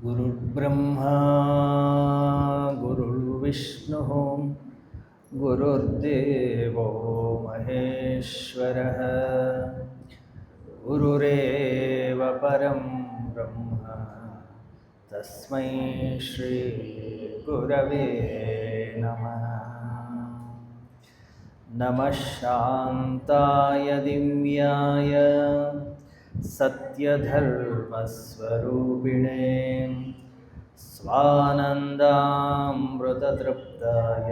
ಗುರುರ್ಬ್ರಹ್ಮ ಗುರುರ್ವಿಷ್ಣು ಗುರುರ್ದೇವೋ ಮಹೇಶ್ವರಃ ಗುರುರೇವ ಪರಂ ಬ್ರಹ್ಮ ತಸ್ಮೈ ಶ್ರೀ ಗುರವೇ ನಮಃ. ನಮಃ ಶಾಂತಾಯ ದಿವ್ಯಾಯ ಸತ್ಯಧರ್ಮಸ್ವರೂಪಿಣೇ ಸ್ವಾನಂದಾಮೃತತೃಪ್ತಾಯ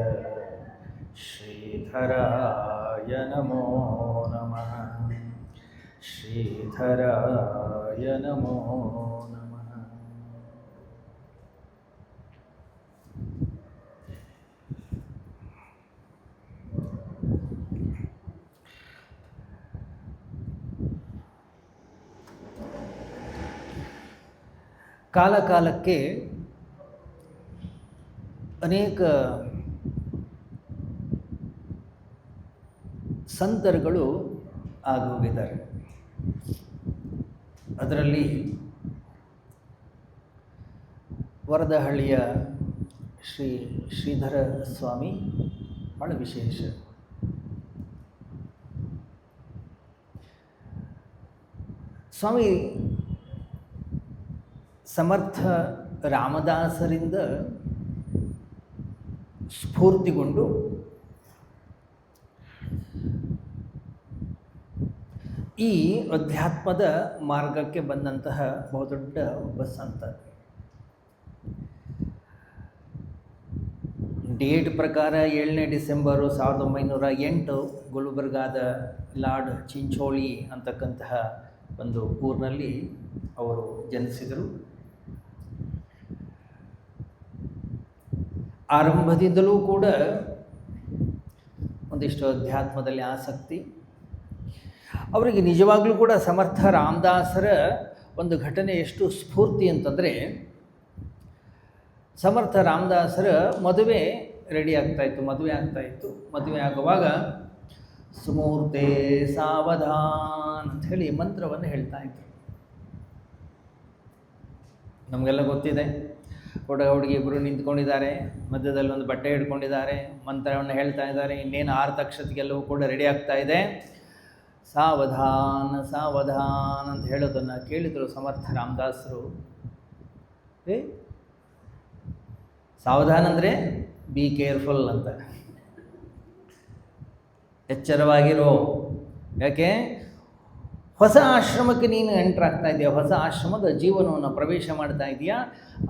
ಶ್ರೀಧರಾಯ ನಮೋ ನಮಃ. ಶ್ರೀಧರಾಯ ನಮೋ ನಮಃ. ಕಾಲಕಾಲಕ್ಕೆ ಅನೇಕ ಸಂತರುಗಳು ಆಗೋಗಿದ್ದಾರೆ. ಅದರಲ್ಲಿ ವರದಹಳ್ಳಿಯ ಶ್ರೀಧರ ಸ್ವಾಮಿ ಬಹಳ ವಿಶೇಷ. ಸ್ವಾಮಿ ಸಮರ್ಥ ರಾಮದಾಸರಿಂದ ಸ್ಫೂರ್ತಿಗೊಂಡು ಈ ಅಧ್ಯಾತ್ಮದ ಮಾರ್ಗಕ್ಕೆ ಬಂದಂತಹ ಬಹುದೊಡ್ಡ ಒಬ್ಬ ಸಂತ. ಡೇಟ್ ಪ್ರಕಾರ 7ನೇ ಡಿಸೆಂಬರು 1908 ಗುಲ್ಬರ್ಗಾದ ಲಾರ್ಡ್ ಚಿಂಚೋಳಿ ಅಂತಕ್ಕಂತಹ ಒಂದು ಊರಿನಲ್ಲಿ ಅವರು ಜನಿಸಿದರು. ಆರಂಭದಿಂದಲೂ ಕೂಡ ಒಂದಿಷ್ಟು ಅಧ್ಯಾತ್ಮದಲ್ಲಿ ಆಸಕ್ತಿ. ಅವರಿಗೆ ನಿಜವಾಗ್ಲೂ ಕೂಡ ಸಮರ್ಥ ರಾಮದಾಸರ ಒಂದು ಘಟನೆ ಎಷ್ಟು ಸ್ಫೂರ್ತಿ ಅಂತಂದರೆ, ಸಮರ್ಥ ರಾಮದಾಸರ ಮದುವೆ ರೆಡಿ ಆಗ್ತಾಯಿತ್ತು, ಮದುವೆ ಆಗುವಾಗ ಸುಮೂರ್ತೆ ಸಾವಧಾನ್ ಅಂತ ಹೇಳಿ ಮಂತ್ರವನ್ನು ಹೇಳ್ತಾ ಇದ್ರು. ನಮಗೆಲ್ಲ ಗೊತ್ತಿದೆ, ಹುಡುಗಿ ಇಬ್ಬರು ನಿಂತ್ಕೊಂಡಿದ್ದಾರೆ, ಮಧ್ಯದಲ್ಲಿ ಒಂದು ಬಟ್ಟೆ ಹಿಡ್ಕೊಂಡಿದ್ದಾರೆ, ಮಂತ್ರವನ್ನು ಹೇಳ್ತಾ ಇದ್ದಾರೆ. ಇನ್ನೇನು 6 ತಕ್ಷತೆಗೆಲ್ಲವೂ ಕೂಡ ರೆಡಿ ಆಗ್ತಾ ಇದೆ. ಸಾವಧಾನ್ ಸಾವಧಾನ್ ಅಂತ ಹೇಳೋದನ್ನು ಕೇಳಿದರು ಸಮರ್ಥ ರಾಮದಾಸರು. ಸಾವಧಾನ್ ಅಂದರೆ ಬಿ ಕೇರ್ಫುಲ್ ಅಂತ, ಎಚ್ಚರವಾಗಿರೋ. ಯಾಕೆ? ಹೊಸ ಆಶ್ರಮಕ್ಕೆ ನೀನು ಎಂಟರ್ ಆಗ್ತಾ ಇದೆಯಾ, ಹೊಸ ಆಶ್ರಮದ ಜೀವನವನ್ನು ಪ್ರವೇಶ ಮಾಡ್ತಾ ಇದೆಯಾ,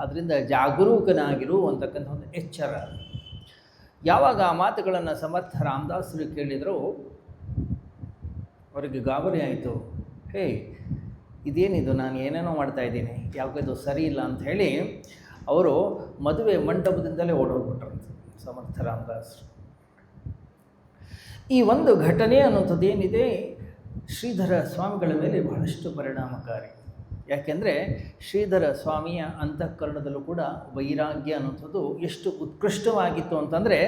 ಅದರಿಂದ ಜಾಗರೂಕನಾಗಿರು ಅಂತಕ್ಕಂಥ ಒಂದು ಎಚ್ಚರ. ಯಾವಾಗ ಆ ಮಾತುಗಳನ್ನು ಸಮರ್ಥ ರಾಮದಾಸರು ಕೇಳಿದರು, ಅವರಿಗೆ ಗಾಬರಿ ಆಯಿತು. ಹೇ, ಇದೇನಿದು, ನಾನು ಏನೇನೋ ಮಾಡ್ತಾ ಇದ್ದೀನಿ, ಯಾವುದೂ ಸರಿ ಇಲ್ಲ ಅಂತ ಹೇಳಿ ಅವರು ಮದುವೆ ಮಂಟಪದಿಂದಲೇ ಓಡೋಗ್ಬಿಟ್ರಂತೆ ಸಮರ್ಥ ರಾಮದಾಸರು. ಈ ಒಂದು ಘಟನೆ ಅನ್ನೋಂಥದ್ದು ಏನಿದೆ, ಶ್ರೀಧರ ಸ್ವಾಮಿಗಳ ಮೇಲೆ ಬಹಳಷ್ಟು ಪರಿಣಾಮಕಾರಿ. ಯಾಕೆಂದರೆ ಶ್ರೀಧರ ಸ್ವಾಮಿಯ ಅಂತಃಕರಣದಲ್ಲೂ ಕೂಡ ವೈರಾಗ್ಯ ಅನ್ನೋಂಥದ್ದು ಎಷ್ಟು ಉತ್ಕೃಷ್ಟವಾಗಿತ್ತು ಅಂತಂದರೆ,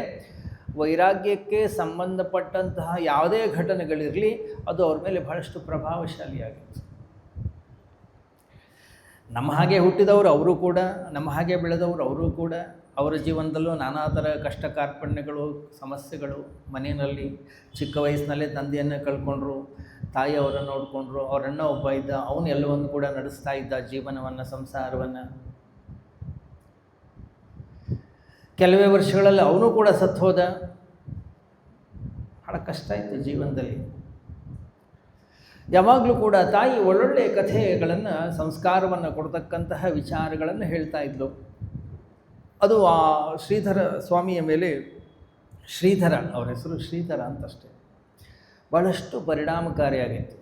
ವೈರಾಗ್ಯಕ್ಕೆ ಸಂಬಂಧಪಟ್ಟಂತಹ ಯಾವುದೇ ಘಟನೆಗಳಿರಲಿ ಅದು ಅವ್ರ ಮೇಲೆ ಬಹಳಷ್ಟು ಪ್ರಭಾವಶಾಲಿಯಾಗಿತ್ತು. ನಮ್ಮ ಹಾಗೆ ಹುಟ್ಟಿದವರು ಅವರು ಕೂಡ, ನಮ್ಮ ಹಾಗೆ ಬೆಳೆದವರು ಅವರು ಕೂಡ, ಅವರ ಜೀವನದಲ್ಲೂ ನಾನಾ ಥರ ಕಷ್ಟ ಕಾರ್ಪಣ್ಯಗಳು, ಸಮಸ್ಯೆಗಳು. ಮನೆಯಲ್ಲಿ ಚಿಕ್ಕ ವಯಸ್ಸಿನಲ್ಲೇ ತಂದೆಯನ್ನು ಕಳ್ಕೊಂಡ್ರು, ತಾಯಿಯವರನ್ನು ನೋಡಿಕೊಂಡ್ರು. ಅವರನ್ನ ಒಬ್ಬ ಇದ್ದ, ಅವನು ಎಲ್ಲವನ್ನು ಕೂಡ ನಡೆಸ್ತಾ ಇದ್ದ ಜೀವನವನ್ನು, ಸಂಸಾರವನ್ನು. ಕೆಲವೇ ವರ್ಷಗಳಲ್ಲಿ ಅವನು ಕೂಡ ಸತ್ತು ಹೋದ. ಬಹಳ ಕಷ್ಟ ಇತ್ತು ಜೀವನದಲ್ಲಿ. ಯಾವಾಗಲೂ ಕೂಡ ತಾಯಿ ಒಳ್ಳೊಳ್ಳೆಯ ಕಥೆಗಳನ್ನು, ಸಂಸ್ಕಾರವನ್ನು ಕೊಡ್ತಕ್ಕಂತಹ ವಿಚಾರಗಳನ್ನು ಹೇಳ್ತಾ ಇದ್ಲು. ಅದು ಆ ಶ್ರೀಧರ ಸ್ವಾಮಿಯ ಮೇಲೆ, ಶ್ರೀಧರ ಅವರ ಹೆಸರು ಶ್ರೀಧರ ಅಂತಷ್ಟೇ, ಬಹಳಷ್ಟು ಪರಿಣಾಮಕಾರಿಯಾಗಿತ್ತು.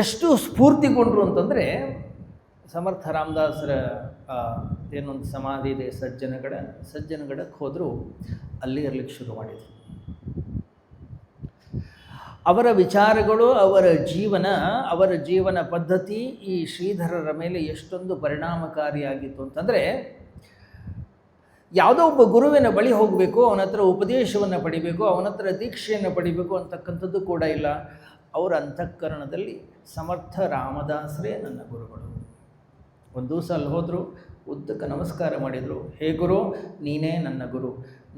ಎಷ್ಟು ಸ್ಫೂರ್ತಿಗೊಂಡ್ರು ಅಂತಂದರೆ, ಸಮರ್ಥ ರಾಮದಾಸರ ಏನೊಂದು ಸಮಾಧಿ ಇದೆ ಸಜ್ಜನಗಡಕ್ಕೆ ಹೋದರೂ ಅಲ್ಲಿ ಇರಲಿಕ್ಕೆ ಶುರು ಮಾಡಿದರು. ಅವರ ವಿಚಾರಗಳು, ಅವರ ಜೀವನ ಪದ್ಧತಿ ಈ ಶ್ರೀಧರರ ಮೇಲೆ ಎಷ್ಟೊಂದು ಪರಿಣಾಮಕಾರಿಯಾಗಿತ್ತು ಅಂತಂದರೆ, ಯಾವುದೋ ಒಬ್ಬ ಗುರುವಿನ ಬಳಿ ಹೋಗಬೇಕು, ಅವನ ಹತ್ರ ಉಪದೇಶವನ್ನು ಪಡಿಬೇಕು, ಅವನ ಹತ್ರ ದೀಕ್ಷೆಯನ್ನು ಪಡಿಬೇಕು ಅಂತಕ್ಕಂಥದ್ದು ಕೂಡ ಇಲ್ಲ. ಅವರ ಅಂತಃಕರಣದಲ್ಲಿ ಸಮರ್ಥ ರಾಮದಾಸರೇ ನನ್ನ ಗುರುಗಳು. ಒಂದು ದಿವಸ ಅಲ್ಲಿ ಹೋದರು, ಉದ್ದಕ್ಕೆ ನಮಸ್ಕಾರ ಮಾಡಿದರು. ಹೇ ಗುರು, ನೀನೇ ನನ್ನ ಗುರು,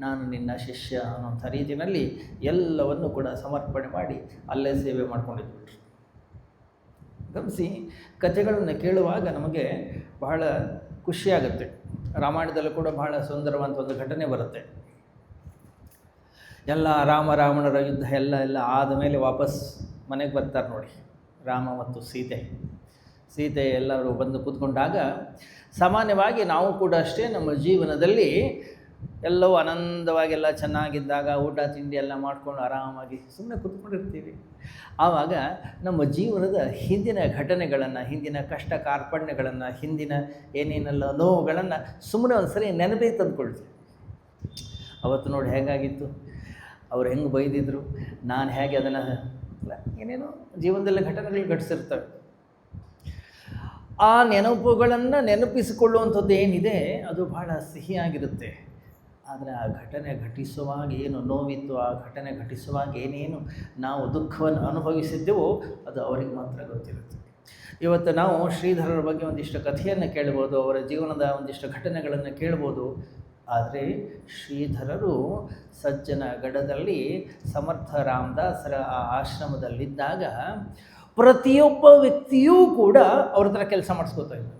ನಾನು ನಿನ್ನ ಶಿಷ್ಯ ಅನ್ನೋಂಥ ರೀತಿಯಲ್ಲಿ ಎಲ್ಲವನ್ನು ಕೂಡ ಸಮರ್ಪಣೆ ಮಾಡಿ ಅಲ್ಲೇ ಸೇವೆ ಮಾಡ್ಕೊಂಡಿದ್ರು. ಗಮನಿಸಿ, ಕಥೆಗಳನ್ನು ಕೇಳುವಾಗ ನಮಗೆ ಬಹಳ ಖುಷಿಯಾಗುತ್ತೆ. ರಾಮಾಯಣದಲ್ಲೂ ಕೂಡ ಬಹಳ ಸುಂದರವಾದ ಒಂದು ಘಟನೆ ಬರುತ್ತೆ. ಎಲ್ಲ ರಾಮಣರ ಯುದ್ಧ ಎಲ್ಲ ಆದ ಮೇಲೆ ವಾಪಸ್ ಮನೆಗೆ ಬರ್ತಾರೆ ನೋಡಿ, ರಾಮ ಮತ್ತು ಸೀತೆ ಎಲ್ಲರೂ ಬಂದು ಕೂತ್ಕೊಂಡಾಗ, ಸಾಮಾನ್ಯವಾಗಿ ನಾವು ಕೂಡ ಅಷ್ಟೇ ನಮ್ಮ ಜೀವನದಲ್ಲಿ ಎಲ್ಲವೂ ಆನಂದವಾಗೆಲ್ಲ ಚೆನ್ನಾಗಿದ್ದಾಗ ಊಟ ತಿಂಡಿ ಎಲ್ಲ ಮಾಡ್ಕೊಂಡು ಆರಾಮಾಗಿ ಸುಮ್ಮನೆ ಕೂತ್ಕೊಂಡಿರ್ತೀವಿ. ಆವಾಗ ನಮ್ಮ ಜೀವನದ ಹಿಂದಿನ ಘಟನೆಗಳನ್ನು, ಹಿಂದಿನ ಕಷ್ಟ ಕಾರ್ಪಣ್ಯಗಳನ್ನು, ಹಿಂದಿನ ಏನೇನೆಲ್ಲ ನೋವುಗಳನ್ನು ಸುಮ್ಮನೆ ಒಂದು ಸರಿ ನೆನಪೇ ತಂದುಕೊಳ್ತೀವಿ. ಅವತ್ತು ನೋಡಿ ಹೇಗಾಗಿತ್ತು, ಅವ್ರು ಹೆಂಗೆ ಬೈದಿದ್ರು, ನಾನು ಹೇಗೆ ಅದನ್ನು ಏನೇನೋ ಜೀವನದಲ್ಲಿ ಘಟನೆಗಳು ಘಟಿಸಿರ್ತವೆ. ಆ ನೆನಪುಗಳನ್ನು ನೆನಪಿಸಿಕೊಳ್ಳುವಂಥದ್ದು ಏನಿದೆ ಅದು ಬಹಳ ಸಿಹಿಯಾಗಿರುತ್ತೆ. ಆದರೆ ಆ ಘಟನೆ ಘಟಿಸುವಾಗ ಏನು ನೋವಿತ್ತು, ಆ ಘಟನೆ ಘಟಿಸುವಾಗ ಏನೇನು ನಾವು ದುಃಖವನ್ನು ಅನುಭವಿಸಿದ್ದೆವೋ ಅದು ಅವರಿಗೆ ಮಾತ್ರ ಗೊತ್ತಿರುತ್ತೆ. ಇವತ್ತು ನಾವು ಶ್ರೀಧರರ ಬಗ್ಗೆ ಒಂದಿಷ್ಟು ಕಥೆಯನ್ನು ಕೇಳ್ಬೋದು, ಅವರ ಜೀವನದ ಒಂದಿಷ್ಟು ಘಟನೆಗಳನ್ನು ಕೇಳ್ಬೋದು. ಆದರೆ ಶ್ರೀಧರರು ಸಜ್ಜನ ಗಡದಲ್ಲಿ ಸಮರ್ಥ ರಾಮದಾಸರ ಆ ಆಶ್ರಮದಲ್ಲಿದ್ದಾಗ ಪ್ರತಿಯೊಬ್ಬ ವ್ಯಕ್ತಿಯೂ ಕೂಡ ಅವ್ರ ಹತ್ರ ಕೆಲಸ ಮಾಡಿಸ್ಕೋತಾ ಇದ್ದಾರೆ.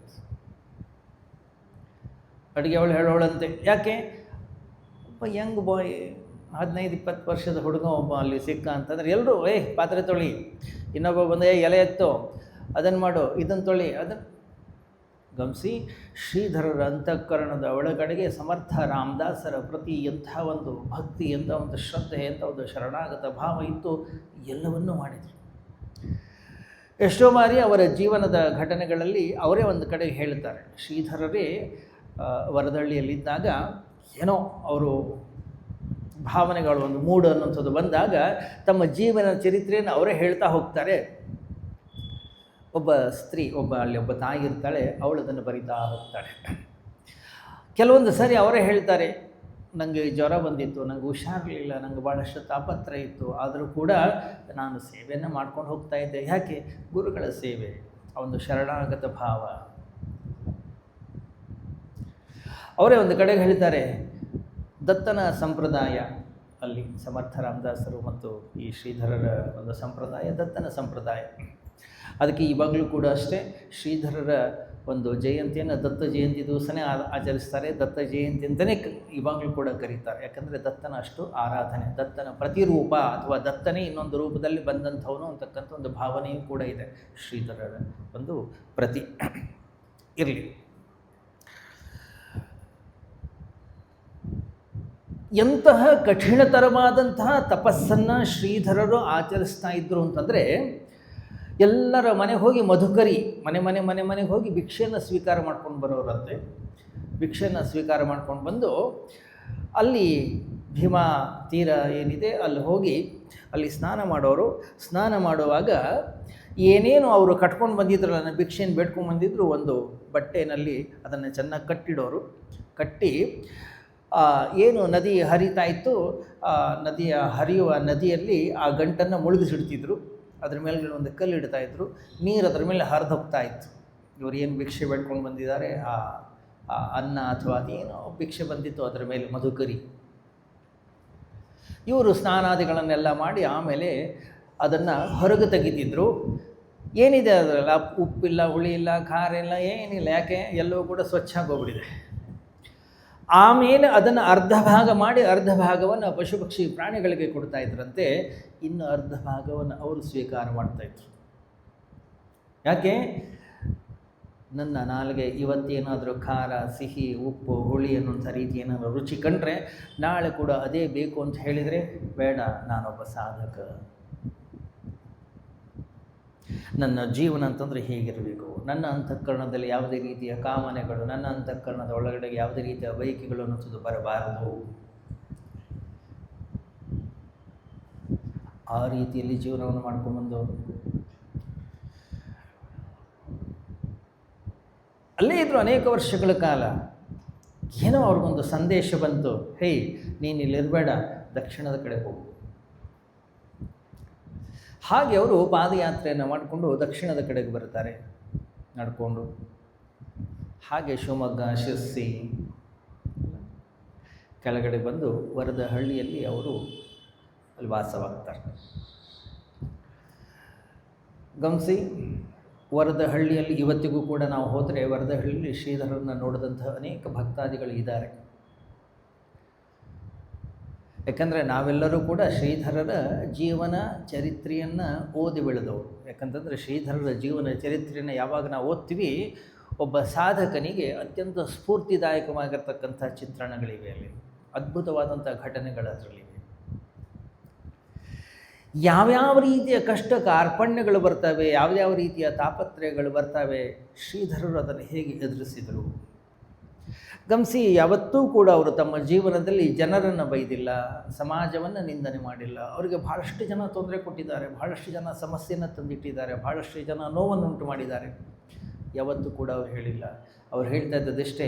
ಅಡುಗೆ ಅವಳು ಹೇಳೋಳಂತೆ, ಯಾಕೆ ಒಬ್ಬ ಯಂಗ್ ಬಾಯ್ 15-20 ವರ್ಷದ ಹುಡುಗ ಒಬ್ಬ ಅಲ್ಲಿ ಸಿಕ್ಕ ಅಂತಂದರೆ ಎಲ್ಲರೂ ಪಾತ್ರೆ ತೊಳಿ, ಇನ್ನೊಬ್ಬ ಬಂದ ಎಲೆ ಎತ್ತೋ, ಅದನ್ನು ಮಾಡು, ಇದನ್ನು ತೊಳಿ, ಅದನ್ನು ಗಮನಿಸಿ. ಶ್ರೀಧರರ ಅಂತಃಕರಣದ ಒಳಗಡೆಗೆ ಸಮರ್ಥ ರಾಮದಾಸರ ಪ್ರತಿ ಎಂಥ ಒಂದು ಭಕ್ತಿ, ಎಂಥ ಒಂದು ಶ್ರದ್ಧೆ, ಎಂಥ ಒಂದು ಶರಣಾಗತ ಭಾವ ಇತ್ತು, ಎಲ್ಲವನ್ನೂ ಮಾಡಿದರು. ಎಷ್ಟೋ ಬಾರಿ ಅವರ ಜೀವನದ ಘಟನೆಗಳಲ್ಲಿ ಅವರೇ ಒಂದು ಕಡೆ ಹೇಳ್ತಾರೆ. ಶ್ರೀಧರರೇ ವರದಳ್ಳಿಯಲ್ಲಿದ್ದಾಗ ಏನೋ ಅವರು ಭಾವನೆಗಳು, ಒಂದು ಮೂಡು ಅನ್ನೋಂಥದ್ದು ಬಂದಾಗ ತಮ್ಮ ಜೀವನ ಚರಿತ್ರೆಯನ್ನು ಅವರೇ ಹೇಳ್ತಾ ಹೋಗ್ತಾರೆ. ಒಬ್ಬ ಸ್ತ್ರೀ, ಅಲ್ಲಿ ಒಬ್ಬ ತಾಯಿ ಇರ್ತಾಳೆ, ಅವಳು ಅದನ್ನು ಬರಿತಾ ಹೋಗ್ತಾಳೆ. ಕೆಲವೊಂದು ಸರಿ ಅವರೇ ಹೇಳ್ತಾರೆ, ನನಗೆ ಜ್ವರ ಬಂದಿತ್ತು, ನನಗೆ ಹುಷಾರಿರಲಿಲ್ಲ, ನನಗೆ ಭಾಳಷ್ಟು ತಾಪತ್ರ ಇತ್ತು, ಆದರೂ ಕೂಡ ನಾನು ಸೇವೆಯನ್ನು ಮಾಡ್ಕೊಂಡು ಹೋಗ್ತಾ ಇದ್ದೆ. ಯಾಕೆ? ಗುರುಗಳ ಸೇವೆ, ಆ ಒಂದು ಶರಣಾಗತ ಭಾವ. ಅವರೇ ಒಂದು ಕಡೆಗೆ ಹೇಳ್ತಾರೆ, ದತ್ತನ ಸಂಪ್ರದಾಯ, ಅಲ್ಲಿ ಸಮರ್ಥ ರಾಮದಾಸರು ಮತ್ತು ಈ ಶ್ರೀಧರರ ಒಂದು ಸಂಪ್ರದಾಯ ದತ್ತನ ಸಂಪ್ರದಾಯ. ಅದಕ್ಕೆ ಇವಾಗಲೂ ಕೂಡ ಅಷ್ಟೇ ಶ್ರೀಧರರ ಒಂದು ಜಯಂತಿಯನ್ನು ದತ್ತ ಜಯಂತಿ ದಿವಸನೇ ಆಚರಿಸ್ತಾರೆ. ದತ್ತ ಜಯಂತಿ ಅಂತಲೇ ಇವಾಗಲೂ ಕೂಡ ಕರೀತಾರೆ. ಯಾಕಂದರೆ ದತ್ತನ ಅಷ್ಟು ಆರಾಧನೆ, ದತ್ತನ ಪ್ರತಿರೂಪ ಅಥವಾ ದತ್ತನೇ ಇನ್ನೊಂದು ರೂಪದಲ್ಲಿ ಬಂದಂಥವನು ಅಂತಕ್ಕಂಥ ಒಂದು ಭಾವನೆಯೂ ಕೂಡ ಇದೆ ಶ್ರೀಧರರ ಒಂದು ಪ್ರತಿ. ಇರಲಿ, ಎಂತಹ ಕಠಿಣತರವಾದಂತಹ ತಪಸ್ಸನ್ನು ಶ್ರೀಧರರು ಆಚರಿಸ್ತಾ ಇದ್ದರು ಅಂತಂದರೆ, ಎಲ್ಲರ ಮನೆಗೆ ಹೋಗಿ ಮಧುಕರಿ ಮನೆಗೆ ಹೋಗಿ ಭಿಕ್ಷೆಯನ್ನು ಸ್ವೀಕಾರ ಮಾಡ್ಕೊಂಡು ಬರೋರಂತೆ. ಭಿಕ್ಷೆಯನ್ನು ಸ್ವೀಕಾರ ಮಾಡ್ಕೊಂಡು ಬಂದು ಅಲ್ಲಿ ಭೀಮಾ ತೀರ ಏನಿದೆ ಅಲ್ಲಿ ಹೋಗಿ ಅಲ್ಲಿ ಸ್ನಾನ ಮಾಡೋರು. ಸ್ನಾನ ಮಾಡುವಾಗ ಏನೇನು ಅವರು ಕಟ್ಕೊಂಡು ಬಂದಿದ್ರಲ್ಲ, ಭಿಕ್ಷೆಯನ್ನು ಬೇಡ್ಕೊಂಡು ಬಂದಿದ್ರು, ಒಂದು ಬಟ್ಟೆಯಲ್ಲಿ ಅದನ್ನು ಚೆನ್ನಾಗಿ ಕಟ್ಟಿಡೋರು. ಕಟ್ಟಿ ಏನು ನದಿ ಹರಿತಾ ಇತ್ತು, ಹರಿಯುವ ನದಿಯಲ್ಲಿ ಆ ಗಂಟನ್ನು ಮುಳುಗಿಸಿಡ್ತಿದ್ರು. ಅದ್ರ ಮೇಲೆ ಒಂದು ಕಲ್ಲು ಇಡ್ತಾಯಿದ್ರು, ನೀರು ಅದ್ರ ಮೇಲೆ ಹರಿದು ಹೋಗ್ತಾ ಇತ್ತು. ಇವರು ಏನು ಭಿಕ್ಷೆ ಬೇಡ್ಕೊಂಡು ಬಂದಿದ್ದಾರೆ, ಆ ಅನ್ನ ಅಥವಾ ಅದೇನೋ ಭಿಕ್ಷೆ ಬಂದಿತ್ತು ಅದರ ಮೇಲೆ ಮಧುಕರಿ. ಇವರು ಸ್ನಾನಾದಿಗಳನ್ನೆಲ್ಲ ಮಾಡಿ ಆಮೇಲೆ ಅದನ್ನು ಹೊರಗೆ ತೆಗಿತಿದ್ರು. ಏನಿದೆ ಅದರಲ್ಲ, ಉಪ್ಪಿಲ್ಲ, ಹುಳಿ ಇಲ್ಲ, ಖಾರ ಇಲ್ಲ, ಏನಿಲ್ಲ. ಯಾಕೆ? ಎಲ್ಲವೂ ಕೂಡ ಸ್ವಚ್ಛ ಆಗೋಗ್ಬಿಟ್ಟಿದೆ. ಆಮೇಲೆ ಅದನ್ನು ಅರ್ಧ ಭಾಗ ಮಾಡಿ ಅರ್ಧ ಭಾಗವನ್ನು ಪಶು ಪಕ್ಷಿ ಪ್ರಾಣಿಗಳಿಗೆ ಕೊಡ್ತಾ ಇದ್ರಂತೆ, ಇನ್ನು ಅರ್ಧ ಭಾಗವನ್ನು ಅವರು ಸ್ವೀಕಾರ ಮಾಡ್ತಾಯಿದ್ರು. ಯಾಕೆ? ನನ್ನ ನಾಲಿಗೆ ಇವತ್ತೇನಾದರೂ ಖಾರ, ಸಿಹಿ, ಉಪ್ಪು, ಹುಳಿ ಅನ್ನೋಂಥ ರೀತಿ ಏನಾದರೂ ರುಚಿ ಕಂಡ್ರೆ ನಾಳೆ ಕೂಡ ಅದೇ ಬೇಕು ಅಂತ ಹೇಳಿದರೆ ಬೇಡ, ನಾನೊಬ್ಬ ಸಾಧಕ, ನನ್ನ ಜೀವನ ಅಂತಂದರೆ ಹೇಗಿರಬೇಕು, ನನ್ನ ಅಂತಃಕರಣದಲ್ಲಿ ಯಾವುದೇ ರೀತಿಯ ಕಾಮನೆಗಳು, ನನ್ನ ಅಂತಃಕರಣದ ಒಳಗಡೆಗೆ ಯಾವುದೇ ರೀತಿಯ ಬಯಕೆಗಳು ಅನ್ನೋದು ಬರಬಾರದು. ಆ ರೀತಿಯಲ್ಲಿ ಜೀವನವನ್ನು ಮಾಡ್ಕೊಂಡ್ಬಂದವರು. ಅಲ್ಲೇ ಇದ್ದರು ಅನೇಕ ವರ್ಷಗಳ ಕಾಲ. ಏನೋ ಅವ್ರಿಗೊಂದು ಸಂದೇಶ ಬಂತು, ಹೇ ನೀನು ಇಲ್ಲಿರಬೇಡ, ದಕ್ಷಿಣದ ಕಡೆ ಹೋಗು. ಹಾಗೆ ಅವರು ಪಾದಯಾತ್ರೆಯನ್ನು ಮಾಡಿಕೊಂಡು ದಕ್ಷಿಣದ ಕಡೆಗೆ ಬರ್ತಾರೆ ನಡ್ಕೊಂಡು. ಹಾಗೆ ಶಿವಮೊಗ್ಗ, ಶಿರ್ಸಿ ಕೆಳಗಡೆ ಬಂದು ವರದಹಳ್ಳಿಯಲ್ಲಿ ಅವರು ಅಲ್ಲಿ ವಾಸವಾಗ್ತಾರೆ. ಗಮನಿಸಿ, ವರದಹಳ್ಳಿಯಲ್ಲಿ ಇವತ್ತಿಗೂ ಕೂಡ ನಾವು ಹೋದರೆ ವರದಹಳ್ಳಿಯಲ್ಲಿ ಶ್ರೀಧರನ್ನು ನೋಡಿದಂತಹ ಅನೇಕ ಭಕ್ತಾದಿಗಳು ಇದ್ದಾರೆ. ಯಾಕಂದರೆ ನಾವೆಲ್ಲರೂ ಕೂಡ ಶ್ರೀಧರರ ಜೀವನ ಚರಿತ್ರೆಯನ್ನು ಓದಿ ಬೆಳೆದವರು. ಯಾಕಂತಂದರೆ ಶ್ರೀಧರರ ಜೀವನ ಚರಿತ್ರೆಯನ್ನು ಯಾವಾಗ ನಾವು ಓದ್ತೀವಿ, ಒಬ್ಬ ಸಾಧಕನಿಗೆ ಅತ್ಯಂತ ಸ್ಫೂರ್ತಿದಾಯಕವಾಗಿರ್ತಕ್ಕಂಥ ಚಿತ್ರಣಗಳಿವೆ, ಅಲ್ಲಿ ಅದ್ಭುತವಾದಂಥ ಘಟನೆಗಳು ಅದರಲ್ಲಿವೆ. ಯಾವ್ಯಾವ ರೀತಿಯ ಕಷ್ಟ ಕಾರ್ಪಣ್ಯಗಳು ಬರ್ತವೆ, ಯಾವ್ಯಾವ ರೀತಿಯ ತಾಪತ್ರಯಗಳು ಬರ್ತವೆ, ಶ್ರೀಧರರು ಅದನ್ನು ಹೇಗೆ ಎದುರಿಸಿದರು. ಗಮನಿಸಿ, ಯಾವತ್ತೂ ಕೂಡ ಅವರು ತಮ್ಮ ಜೀವನದಲ್ಲಿ ಜನರನ್ನು ಬೈದಿಲ್ಲ, ಸಮಾಜವನ್ನು ನಿಂದನೆ ಮಾಡಿಲ್ಲ. ಅವರಿಗೆ ಬಹಳಷ್ಟು ಜನ ತೊಂದರೆ ಕೊಟ್ಟಿದ್ದಾರೆ, ಬಹಳಷ್ಟು ಜನ ಸಮಸ್ಯೆಯನ್ನು ತಂದಿಟ್ಟಿದ್ದಾರೆ, ಬಹಳಷ್ಟು ಜನ ನೋವನ್ನುಂಟು ಮಾಡಿದ್ದಾರೆ. ಯಾವತ್ತೂ ಕೂಡ ಅವರು ಹೇಳಿಲ್ಲ. ಅವ್ರು ಹೇಳ್ತಾ ಇದ್ದದಷ್ಟೇ,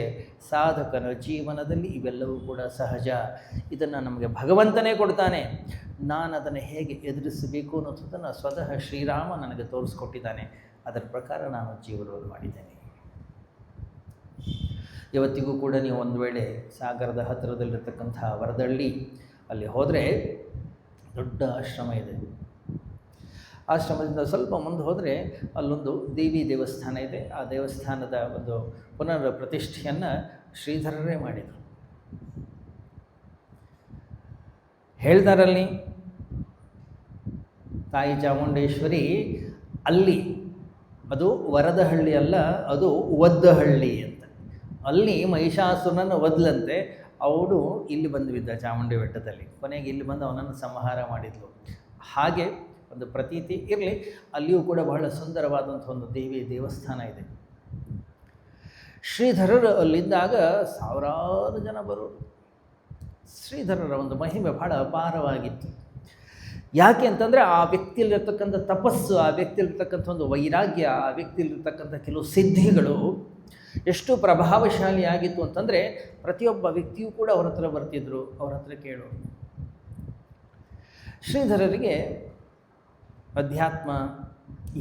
ಸಾಧಕನ ಜೀವನದಲ್ಲಿ ಇವೆಲ್ಲವೂ ಕೂಡ ಸಹಜ, ಇದನ್ನು ನಮಗೆ ಭಗವಂತನೇ ಕೊಡ್ತಾನೆ, ನಾನು ಅದನ್ನು ಹೇಗೆ ಎದುರಿಸಬೇಕು ಅನ್ನೋದನ್ನು ಸ್ವತಃ ಶ್ರೀರಾಮ ನನಗೆ ತೋರಿಸ್ಕೊಟ್ಟಿದ್ದಾನೆ, ಅದರ ಪ್ರಕಾರ ನಾನು ಜೀವನವನ್ನು ಮಾಡಿದ್ದೇನೆ. ಇವತ್ತಿಗೂ ಕೂಡ ನೀವು ಒಂದು ವೇಳೆ ಸಾಗರದ ಹತ್ತಿರದಲ್ಲಿರ್ತಕ್ಕಂಥ ವರದಹಳ್ಳಿ ಅಲ್ಲಿ ಹೋದರೆ ದೊಡ್ಡ ಆಶ್ರಮ ಇದೆ. ಆಶ್ರಮದಿಂದ ಸ್ವಲ್ಪ ಮುಂದೆ ಹೋದರೆ ಅಲ್ಲೊಂದು ದೇವಿ ದೇವಸ್ಥಾನ ಇದೆ. ಆ ದೇವಸ್ಥಾನದ ಒಂದು ಪುನರ್ ಪ್ರತಿಷ್ಠೆಯನ್ನು ಶ್ರೀಧರರೇ ಮಾಡಿದರು. ಹೇಳ್ತಾರಲ್ಲಿ ತಾಯಿ ಚಾಮುಂಡೇಶ್ವರಿ ಅಲ್ಲಿ, ಅದು ವರದಹಳ್ಳಿ ಅಲ್ಲ, ಅದು ಒದ್ದಹಳ್ಳಿ ಅಂತ. ಅಲ್ಲಿ ಮಹಿಷಾಸುರನನ್ನು ಒದ್ಲಂತೆ, ಅವಳು ಇಲ್ಲಿ ಬಂದು ಬಿದ್ದ ಚಾಮುಂಡಿ ಬೆಟ್ಟದಲ್ಲಿ, ಕೊನೆಗೆ ಇಲ್ಲಿ ಬಂದು ಅವನನ್ನು ಸಂಹಾರ ಮಾಡಿದ್ಲು. ಹಾಗೆ ಒಂದು ಪ್ರತೀತಿ ಇರಲಿ. ಅಲ್ಲಿಯೂ ಕೂಡ ಬಹಳ ಸುಂದರವಾದಂಥ ಒಂದು ದೇವಿ ದೇವಸ್ಥಾನ ಇದೆ. ಶ್ರೀಧರರು ಅಲ್ಲಿದ್ದಾಗ ಸಾವಿರಾರು ಜನ ಬರೋರು. ಶ್ರೀಧರರ ಒಂದು ಮಹಿಮೆ ಬಹಳ ಅಪಾರವಾಗಿತ್ತು. ಯಾಕೆ ಅಂತಂದರೆ ಆ ವ್ಯಕ್ತಿಯಲ್ಲಿರ್ತಕ್ಕಂಥ ತಪಸ್ಸು, ಆ ವ್ಯಕ್ತಿಯಲ್ಲಿರ್ತಕ್ಕಂಥ ಒಂದು ವೈರಾಗ್ಯ, ಆ ವ್ಯಕ್ತಿಯಲ್ಲಿರ್ತಕ್ಕಂಥ ಕೆಲವು ಸಿದ್ಧಿಗಳು ಎಷ್ಟು ಪ್ರಭಾವಶಾಲಿಯಾಗಿತ್ತು ಅಂತಂದರೆ ಪ್ರತಿಯೊಬ್ಬ ವ್ಯಕ್ತಿಯೂ ಕೂಡ ಅವರ ಹತ್ರ ಬರ್ತಿದ್ರು, ಅವರ ಹತ್ರ ಕೇಳೋರು. ಶ್ರೀಧರರಿಗೆ ಅಧ್ಯಾತ್ಮ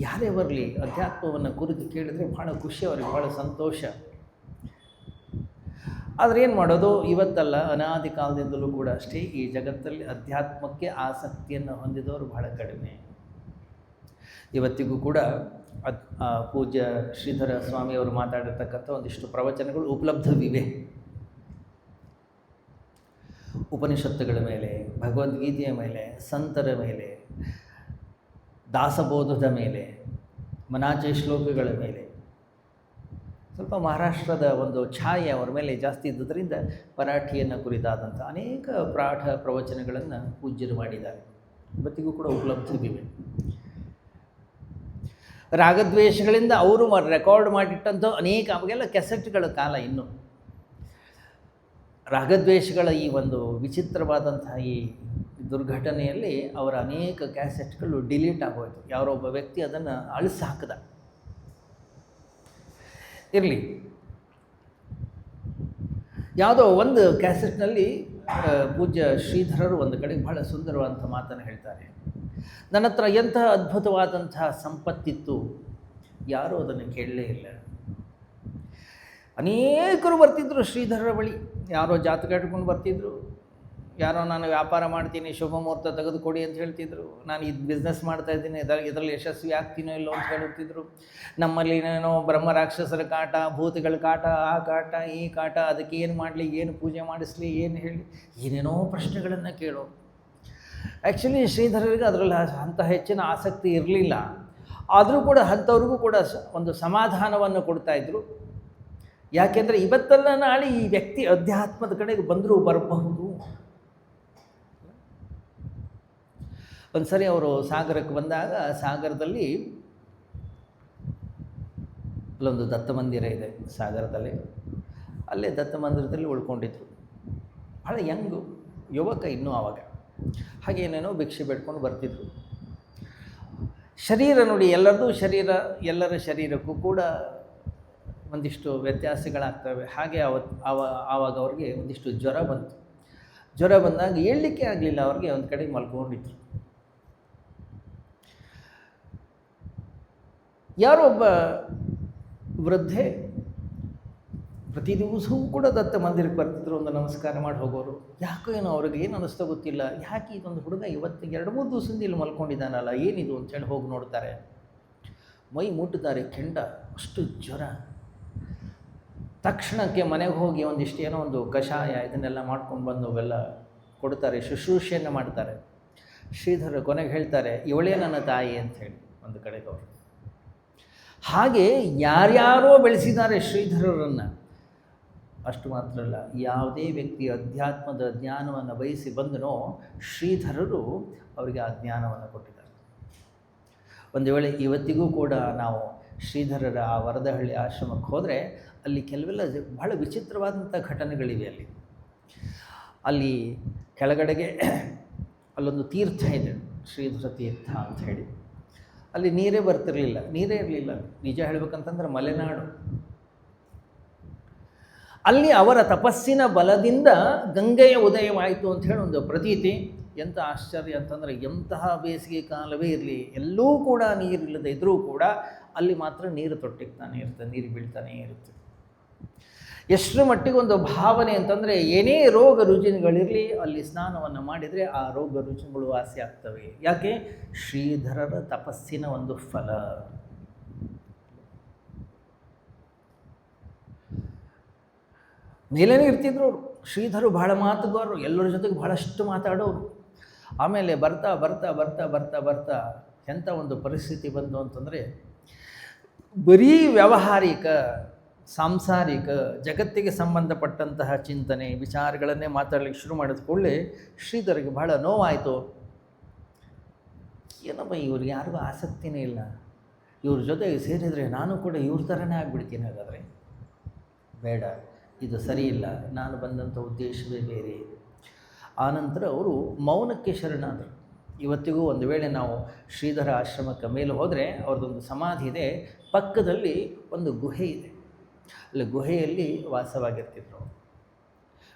ಯಾರೇ ಬರಲಿ, ಅಧ್ಯಾತ್ಮವನ್ನು ಕುರಿತು ಕೇಳಿದರೆ ಭಾಳ ಖುಷಿ, ಅವರಿಗೆ ಭಾಳ ಸಂತೋಷ. ಆದರೆ ಏನು ಮಾಡೋದು, ಇವತ್ತಲ್ಲ ಅನಾದಿ ಕಾಲದಿಂದಲೂ ಕೂಡ ಅಷ್ಟೇ ಈ ಜಗತ್ತಲ್ಲಿ ಅಧ್ಯಾತ್ಮಕ್ಕೆ ಆಸಕ್ತಿಯನ್ನು ಹೊಂದಿದವರು ಬಹಳ ಕಡಿಮೆ. ಇವತ್ತಿಗೂ ಕೂಡ ಪೂಜ್ಯ ಶ್ರೀಧರ ಸ್ವಾಮಿಯವರು ಮಾತಾಡಿರ್ತಕ್ಕಂಥ ಒಂದಿಷ್ಟು ಪ್ರವಚನಗಳು ಉಪಲಬ್ಧವಿವೆ. ಉಪನಿಷತ್ತುಗಳ ಮೇಲೆ, ಭಗವದ್ಗೀತೆಯ ಮೇಲೆ, ಸಂತರ ಮೇಲೆ, ದಾಸಬೋಧದ ಮೇಲೆ, ಮನಾಚೆ ಶ್ಲೋಕಗಳ ಮೇಲೆ ಸ್ವಲ್ಪ ಮಹಾರಾಷ್ಟ್ರದ ಒಂದು ಛಾಯೆ ಅವರ ಮೇಲೆ ಜಾಸ್ತಿ ಇದ್ದುದರಿಂದ ಮರಾಠಿಯನ್ನು ಕುರಿತಾದಂಥ ಅನೇಕ ಪಾಠ ಪ್ರವಚನಗಳನ್ನು ಪೂಜ್ಯರು ಮಾಡಿದ್ದಾರೆ. ಇವತ್ತಿಗೂ ಕೂಡ ಉಪಲಬ್ಧವಿವೆ. ರಾಗದ್ವೇಷಗಳಿಂದ ಅವರು ರೆಕಾರ್ಡ್ ಮಾಡಿಟ್ಟಂಥ ಅನೇಕ, ಅವಾಗೆಲ್ಲ ಕೆಸೆಟ್ಗಳ ಕಾಲ. ಇನ್ನು ರಾಗದ್ವೇಷಗಳ ಈ ಒಂದು ವಿಚಿತ್ರವಾದಂತಹ ಈ ದುರ್ಘಟನೆಯಲ್ಲಿ ಅವರ ಅನೇಕ ಕ್ಯಾಸೆಟ್ಗಳು ಡಿಲೀಟ್ ಆಗೋಯಿತು. ಯಾರೋ ಒಬ್ಬ ವ್ಯಕ್ತಿ ಅದನ್ನು ಅಳಿಸಿ ಹಾಕಿದ. ಇರಲಿ, ಯಾವುದೋ ಒಂದು ಕ್ಯಾಸೆಟ್ನಲ್ಲಿ ಪೂಜ್ಯ ಶ್ರೀಧರರು ಒಂದು ಕಡೆ ಬಹಳ ಸುಂದರವಾದಂಥ ಮಾತನ್ನು ಹೇಳ್ತಾರೆ. ನನ್ನ ಹತ್ರ ಎಂತಹ ಅದ್ಭುತವಾದಂತಹ ಸಂಪತ್ತಿತ್ತು, ಯಾರೂ ಅದನ್ನು ಕೇಳಲೇ ಇಲ್ಲ. ಅನೇಕರು ಬರ್ತಿದ್ದರು ಶ್ರೀಧರರ ಬಳಿ, ಯಾರೋ ಜಾತಕ ಇಟ್ಕೊಂಡು ಬರ್ತಿದ್ರು, ಯಾರೋ ನಾನು ವ್ಯಾಪಾರ ಮಾಡ್ತೀನಿ, ಶುಭ ಮುಹೂರ್ತ ತೆಗೆದುಕೊಡಿ ಅಂತ ಹೇಳ್ತಿದ್ರು. ನಾನು ಇದು ಬಿಸ್ನೆಸ್ ಮಾಡ್ತಾಯಿದ್ದೀನಿ, ಇದರಲ್ಲಿ ಯಶಸ್ವಿ ಆಗ್ತೀನೋ ಇಲ್ಲೋ ಅಂತ ಹೇಳ್ತಿದ್ರು. ನಮ್ಮಲ್ಲಿ ಏನೇನೋ ಬ್ರಹ್ಮ ರಾಕ್ಷಸರ ಕಾಟ, ಭೂತಗಳ ಕಾಟ, ಆ ಕಾಟ, ಈ ಕಾಟ, ಅದಕ್ಕೆ ಏನು ಮಾಡಲಿ, ಏನು ಪೂಜೆ ಮಾಡಿಸ್ಲಿ, ಏನು ಹೇಳಿ, ಏನೇನೋ ಪ್ರಶ್ನೆಗಳನ್ನು ಕೇಳೋ. ಆ್ಯಕ್ಚುಲಿ ಶ್ರೀಧರರಿಗೆ ಅದರಲ್ಲಿ ಅಂಥ ಹೆಚ್ಚಿನ ಆಸಕ್ತಿ ಇರಲಿಲ್ಲ. ಆದರೂ ಕೂಡ ಅಂಥವ್ರಿಗೂ ಕೂಡ ಒಂದು ಸಮಾಧಾನವನ್ನು ಕೊಡ್ತಾಯಿದ್ರು. ಯಾಕೆಂದರೆ ಇವತ್ತಲ್ಲ ನಾಳೆ ಈ ವ್ಯಕ್ತಿ ಅಧ್ಯಾತ್ಮದ ಕಡೆಗೆ ಬಂದರೂ ಬರಬಹುದು. ಒಂದು ಸರಿ ಅವರು ಸಾಗರಕ್ಕೆ ಬಂದಾಗ, ಸಾಗರದಲ್ಲಿ ಅಲ್ಲೊಂದು ದತ್ತ ಮಂದಿರ ಇದೆ ಸಾಗರದಲ್ಲಿ. ಅಲ್ಲೇ ದತ್ತ ಮಂದಿರದಲ್ಲಿ ಉಳ್ಕೊಂಡಿದ್ರು. ಭಾಳ ಯಂಗು ಯುವಕ ಇನ್ನೂ ಆವಾಗ. ಹಾಗೇನೇನೋ ಭಿಕ್ಷೆ ಬೇಡ್ಕೊಂಡು ಬರ್ತಿದ್ರು. ಶರೀರ ನೋಡಿ, ಎಲ್ಲರ ಶರೀರಕ್ಕೂ ಕೂಡ ಒಂದಿಷ್ಟು ವ್ಯತ್ಯಾಸಗಳಾಗ್ತವೆ. ಹಾಗೆ ಆವಾಗ ಅವ್ರಿಗೆ ಒಂದಿಷ್ಟು ಜ್ವರ ಬಂತು. ಜ್ವರ ಬಂದಾಗ ಏಳಲಿಕ್ಕೆ ಆಗಲಿಲ್ಲ, ಅವ್ರಿಗೆ ಒಂದು ಕಡೆ ಮಲ್ಕೊಂಡಿದ್ರು. ಯಾರೋ ಒಬ್ಬ ವೃದ್ಧೆ ಪ್ರತಿ ದಿವಸವೂ ಕೂಡ ದತ್ತ ಮಂದಿರಕ್ಕೆ ಬರ್ತಿದ್ರು, ಒಂದು ನಮಸ್ಕಾರ ಮಾಡಿ ಹೋಗೋರು. ಯಾಕೋ ಏನೋ ಅವ್ರಿಗೆ ಏನು ಅನ್ನಿಸ್ತೋ ಗೊತ್ತಿಲ್ಲ, ಯಾಕೆ ಇದೊಂದು ಹುಡುಗ ಇವತ್ತು 2-3 ದಿವಸದಿಂದ ಇಲ್ಲಿ ಮಲ್ಕೊಂಡಿದ್ದಾನಲ್ಲ, ಏನಿದು ಅಂತೇಳಿ ಹೋಗಿ ನೋಡ್ತಾರೆ. ಮೈ ಮುಟ್ಟುತ್ತಾರೆ, ಕೆಂಡ, ಅಷ್ಟು ಜ್ವರ. ತಕ್ಷಣಕ್ಕೆ ಮನೆಗೆ ಹೋಗಿ ಒಂದಿಷ್ಟು ಏನೋ ಒಂದು ಕಷಾಯ ಇದನ್ನೆಲ್ಲ ಮಾಡ್ಕೊಂಡು ಬಂದು ಅವೆಲ್ಲ ಕೊಡ್ತಾರೆ, ಶುಶ್ರೂಷೆಯನ್ನು ಮಾಡ್ತಾರೆ. ಶ್ರೀಧರ ಕೊನೆಗೆ ಹೇಳ್ತಾರೆ, ಇವಳೇ ನನ್ನ ತಾಯಿ ಅಂಥೇಳಿ ಒಂದು ಕಡೆಗೆ ಅವರು. ಹಾಗೆ ಯಾರ್ಯಾರೋ ಬೆಳೆಸಿದ್ದಾರೆ ಶ್ರೀಧರರನ್ನು. ಅಷ್ಟು ಮಾತ್ರ ಅಲ್ಲ, ಯಾವುದೇ ವ್ಯಕ್ತಿ ಅಧ್ಯಾತ್ಮದ ಜ್ಞಾನವನ್ನು ಬಯಸಿ ಬಂದನೋ ಶ್ರೀಧರರು ಅವರಿಗೆ ಆ ಜ್ಞಾನವನ್ನು ಕೊಟ್ಟಿದ್ದಾರೆ. ಒಂದು ವೇಳೆ ಇವತ್ತಿಗೂ ಕೂಡ ನಾವು ಶ್ರೀಧರರ ಆ ವರದಹಳ್ಳಿ ಆಶ್ರಮಕ್ಕೆ ಹೋದರೆ ಅಲ್ಲಿ ಕೆಲವೆಲ್ಲ ಬಹಳ ವಿಚಿತ್ರವಾದಂಥ ಘಟನೆಗಳಿವೆ. ಅಲ್ಲಿ ಕೆಳಗಡೆಗೆ ಅಲ್ಲೊಂದು ತೀರ್ಥ ಇದೆ, ಶ್ರೀಧರ ತೀರ್ಥ ಅಂಥೇಳಿ. ಅಲ್ಲಿ ನೀರೇ ಇರಲಿಲ್ಲ. ನಿಜ ಹೇಳಬೇಕಂತಂದ್ರೆ ಮಲೆನಾಡು. ಅಲ್ಲಿ ಅವರ ತಪಸ್ಸಿನ ಬಲದಿಂದ ಗಂಗೆಯ ಉದಯವಾಯಿತು ಅಂಥೇಳಿ ಒಂದು ಪ್ರತೀತಿ. ಎಂಥ ಆಶ್ಚರ್ಯ ಅಂತಂದರೆ, ಎಂತಹ ಬೇಸಿಗೆ ಕಾಲವೇ ಇರಲಿ, ಎಲ್ಲೂ ಕೂಡ ನೀರಿಲ್ಲದೆ ಇದ್ದರೂ ಕೂಡ ಅಲ್ಲಿ ಮಾತ್ರ ನೀರು ತೊಟ್ಟಿಗ್ತಾನೆ ಇರ್ತದೆ, ನೀರು ಬೀಳ್ತಾನೇ ಇರುತ್ತೆ. ಎಷ್ಟರ ಮಟ್ಟಿಗೊಂದು ಭಾವನೆ ಅಂತಂದರೆ, ಏನೇ ರೋಗ ರುಜಿನಗಳಿರಲಿ ಅಲ್ಲಿ ಸ್ನಾನವನ್ನು ಮಾಡಿದರೆ ಆ ರೋಗ ರುಜಿನಗಳು ವಾಸಿ ಆಗ್ತವೆ. ಯಾಕೆ? ಶ್ರೀಧರರ ತಪಸ್ಸಿನ ಒಂದು ಫಲ. ಮೇಲೇನೇ ಇರ್ತಿದ್ರು ಅವರು. ಶ್ರೀಧರು ಬಹಳ ಮಾತುಗಾರರು, ಎಲ್ಲರ ಜೊತೆಗೆ ಬಹಳಷ್ಟು ಮಾತಾಡೋರು. ಆಮೇಲೆ ಬರ್ತಾ ಬರ್ತಾ ಬರ್ತಾ ಬರ್ತಾ ಬರ್ತಾ ಎಂಥ ಒಂದು ಪರಿಸ್ಥಿತಿ ಬಂತು ಅಂತಂದರೆ, ಬರೀ ವ್ಯಾವಹಾರಿಕ ಸಾಂಸಾರಿಕ ಜಗತ್ತಿಗೆ ಸಂಬಂಧಪಟ್ಟಂತಹ ಚಿಂತನೆ ವಿಚಾರಗಳನ್ನೇ ಮಾತಾಡಲಿಕ್ಕೆ ಶುರು ಮಾಡಿದ ಕೂಡಲೇ ಶ್ರೀಧರಿಗೆ ಬಹಳ ನೋವಾಯಿತು. ಏನಪ್ಪ, ಇವ್ರಿಗೆ ಯಾರಿಗೂ ಆಸಕ್ತಿನೇ ಇಲ್ಲ, ಇವ್ರ ಜೊತೆಗೆ ಸೇರಿದರೆ ನಾನು ಕೂಡ ಇವ್ರ ಥರನೇ ಆಗಿಬಿಡ್ತೀನಿ. ಹಾಗಾದರೆ ಬೇಡ, ಇದು ಸರಿಯಿಲ್ಲ, ನಾನು ಬಂದಂಥ ಉದ್ದೇಶವೇ ಬೇರೆ. ಆನಂತರ ಅವರು ಮೌನಕ್ಕೆ ಶರಣಾದರು. ಇವತ್ತಿಗೂ ಒಂದು ವೇಳೆ ನಾವು ಶ್ರೀಧರ ಆಶ್ರಮಕ್ಕೆ ಮೇಲೆ ಹೋದರೆ ಅವ್ರದ್ದೊಂದು ಸಮಾಧಿ ಇದೆ, ಪಕ್ಕದಲ್ಲಿ ಒಂದು ಗುಹೆ ಇದೆ. ಅಲ್ಲಿ ಗುಹೆಯಲ್ಲಿ ವಾಸವಾಗಿರ್ತಿದ್ರು.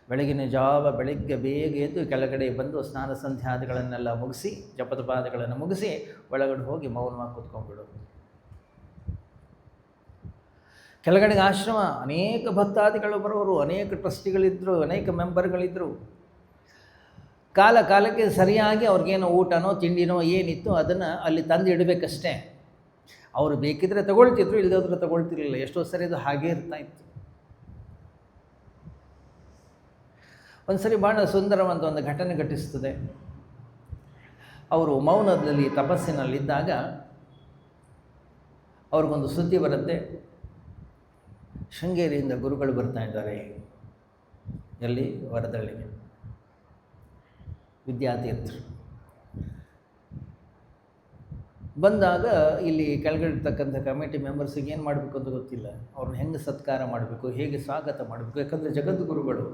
ಬೆಳಗ್ಗೆ ಬೇಗ ಎದ್ದು ಕೆಳಗಡೆ ಬಂದು ಸ್ನಾನ ಸಂಧ್ಯಾದಿಗಳನ್ನೆಲ್ಲ ಮುಗಿಸಿ, ಜಪದ ಪಾದಗಳನ್ನು ಮುಗಿಸಿ ಒಳಗಡೆ ಹೋಗಿ ಮೌನವಾಗಿ ಕೂತ್ಕೊಂಡ್ಬಿಡೋದು. ಕೆಳಗಡೆಗೆ ಆಶ್ರಮ, ಅನೇಕ ಭಕ್ತಾದಿಗಳು ಬರೋರು, ಅನೇಕ ಟ್ರಸ್ಟಿಗಳಿದ್ದರು, ಅನೇಕ ಮೆಂಬರ್ಗಳಿದ್ದರು. ಕಾಲಕ್ಕೆ ಸರಿಯಾಗಿ ಅವ್ರಿಗೇನೋ ಊಟನೋ ತಿಂಡಿನೋ ಏನಿತ್ತು ಅದನ್ನು ಅಲ್ಲಿ ತಂದು ಇಡಬೇಕಷ್ಟೇ. ಅವರು ಬೇಕಿದ್ರೆ ತಗೊಳ್ತಿದ್ರು, ಇಲ್ಲದೋದ್ರೆ ತಗೊಳ್ತಿರಲಿಲ್ಲ. ಎಷ್ಟೋ ಸರಿ ಅದು ಹಾಗೇ ಇರ್ತಾಯಿತ್ತು. ಒಂದು ಸರಿ ಭಾಳ ಸುಂದರವಂತ ಒಂದು ಘಟನೆ ಘಟಿಸ್ತದೆ. ಅವರು ಮೌನದಲ್ಲಿ ತಪಸ್ಸಿನಲ್ಲಿದ್ದಾಗ ಅವ್ರಿಗೊಂದು ಸುದ್ದಿ ಬರುತ್ತೆ, ಶೃಂಗೇರಿಯಿಂದ ಗುರುಗಳು ಬರ್ತಾ ಇದ್ದಾರೆ. ಎಲ್ಲಿ? ವರದಳ್ಳಿಗೆ. ವಿದ್ಯಾತೀರ್ಥರು ಬಂದಾಗ ಇಲ್ಲಿ ಕೆಳಗಡೆ ಇರ್ತಕ್ಕಂಥ ಕಮಿಟಿ ಮೆಂಬರ್ಸಿಗೆ ಏನು ಮಾಡಬೇಕು ಅಂತ ಗೊತ್ತಿಲ್ಲ. ಅವ್ರನ್ನ ಹೆಂಗೆ ಸತ್ಕಾರ ಮಾಡಬೇಕು, ಹೇಗೆ ಸ್ವಾಗತ ಮಾಡಬೇಕು. ಯಾಕಂದರೆ ಜಗದ್ಗುರುಗಳು